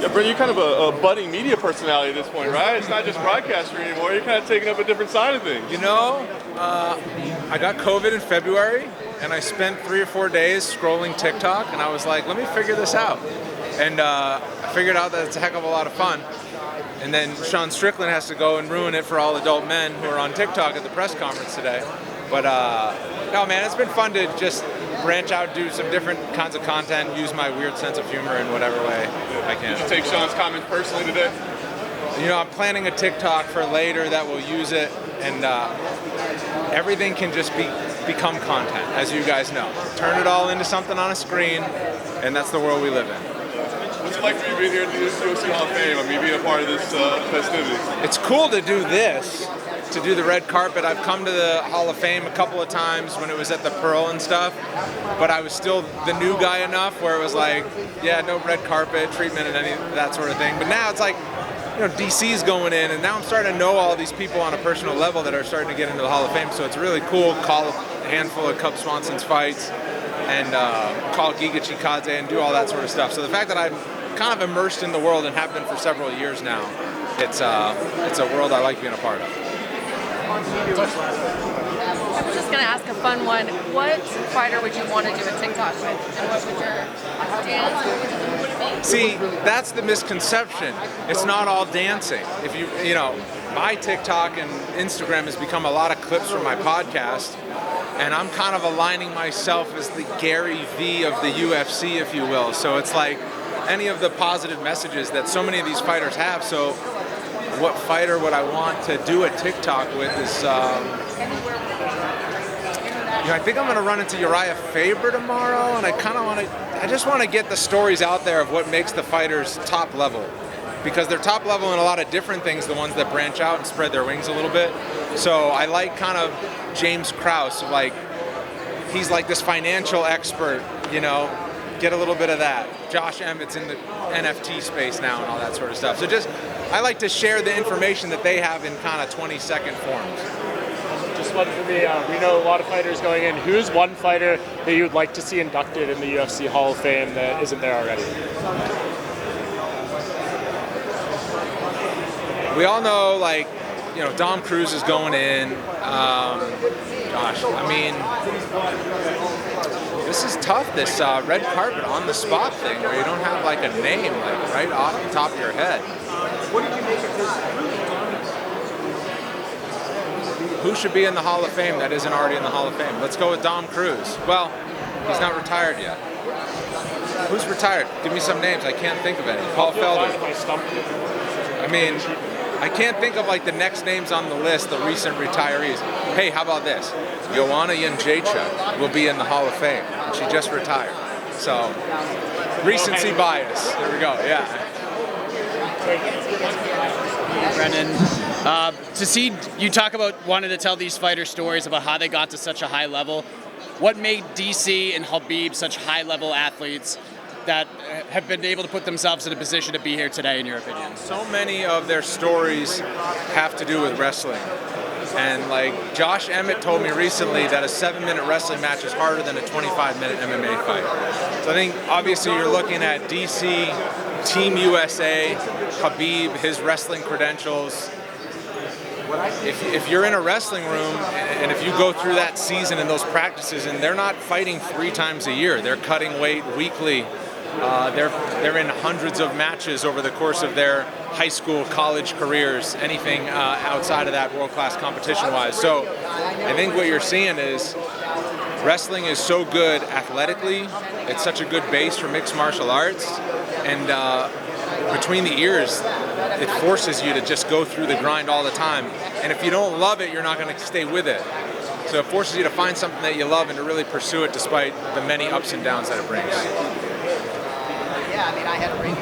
Yeah, Brent, you're kind of a budding media personality at this point, right? It's not just broadcaster anymore. You're kind of taking up a different side of things. You know, I got COVID in February, and I spent 3 or 4 days scrolling TikTok, and I was like, let me figure this out. And I figured out that it's a heck of a lot of fun. And then Sean Strickland has to go and ruin it for all adult men who are on TikTok at the press conference today. But no, man, it's been fun to just branch out, do some different kinds of content, use my weird sense of humor in whatever way I can. Did you take Sean's comments personally today? You know, I'm planning a TikTok for later that will use it, and everything can just become content, as you guys know. Turn it all into something on a screen, and that's the world we live in. What's it like for you being here at the UFC Hall of Fame? I mean, being a part of this festivity. It's cool to do this, to do the red carpet. I've come to the Hall of Fame a couple of times when it was at the Pearl and stuff, but I was still the new guy enough where it was like, yeah, no red carpet treatment and any that sort of thing. But now it's like, you know, DC's going in, and now I'm starting to know all these people on a personal level that are starting to get into the Hall of Fame. So it's really cool. Call a handful of Cub Swanson's fights, and call Giga Chikadze and do all that sort of stuff. So the fact that I'm kind of immersed in the world and have been for several years now, it's a world I like being a part of. I was just going to ask a fun one. What fighter would you want to do a TikTok with? And what would your dance would it be? See, that's the misconception. It's not all dancing. If you know, my TikTok and Instagram has become a lot of clips from my podcast, and I'm kind of aligning myself as the Gary V of the UFC, if you will. So it's like any of the positive messages that so many of these fighters have. So what fighter would I want to do a TikTok with is, you know, I think I'm going to run into Uriah Faber tomorrow, and I just want to get the stories out there of what makes the fighters top level, because they're top level in a lot of different things, the ones that branch out and spread their wings a little bit. So I like kind of James Krause, like he's like this financial expert, you know, get a little bit of that. Josh Emmett's in the NFT space now and all that sort of stuff. So just, I like to share the information that they have in kind of 20-second forms. Just one for me, we know a lot of fighters going in. Who's one fighter that you'd like to see inducted in the UFC Hall of Fame that isn't there already? We all know, like, you know, Dom Cruz is going in. Gosh, I mean, this is tough, this red carpet on the spot thing where you don't have like a name like right off the top of your head. What did you make of this? Who should be in the Hall of Fame that isn't already in the Hall of Fame? Let's go with Dom Cruz. Well, he's not retired yet. Who's retired? Give me some names. I can't think of any. Paul Felder. I mean, I can't think of like the next names on the list, the recent retirees. Hey, how about this? Joanna Jędrzejczyk will be in the Hall of Fame. She just retired. So, recency bias. There we go, yeah. Brendan, to see you talk about wanting to tell these fighter stories about how they got to such a high level, what made DC and Khabib such high-level athletes that have been able to put themselves in a position to be here today, in your opinion? So many of their stories have to do with wrestling. And like Josh Emmett told me recently that a 7-minute wrestling match is harder than a 25-minute MMA fight. So I think obviously you're looking at DC, Team USA, Khabib, his wrestling credentials. If you're in a wrestling room and if you go through that season and those practices, and they're not fighting 3 times a year, they're cutting weight weekly. They're in hundreds of matches over the course of their high school, college careers, anything outside of that world-class competition-wise. So I think what you're seeing is wrestling is so good athletically. It's such a good base for mixed martial arts. And between the ears, it forces you to just go through the grind all the time. And if you don't love it, you're not going to stay with it. So it forces you to find something that you love and to really pursue it despite the many ups and downs that it brings. Yeah, I mean, I had a great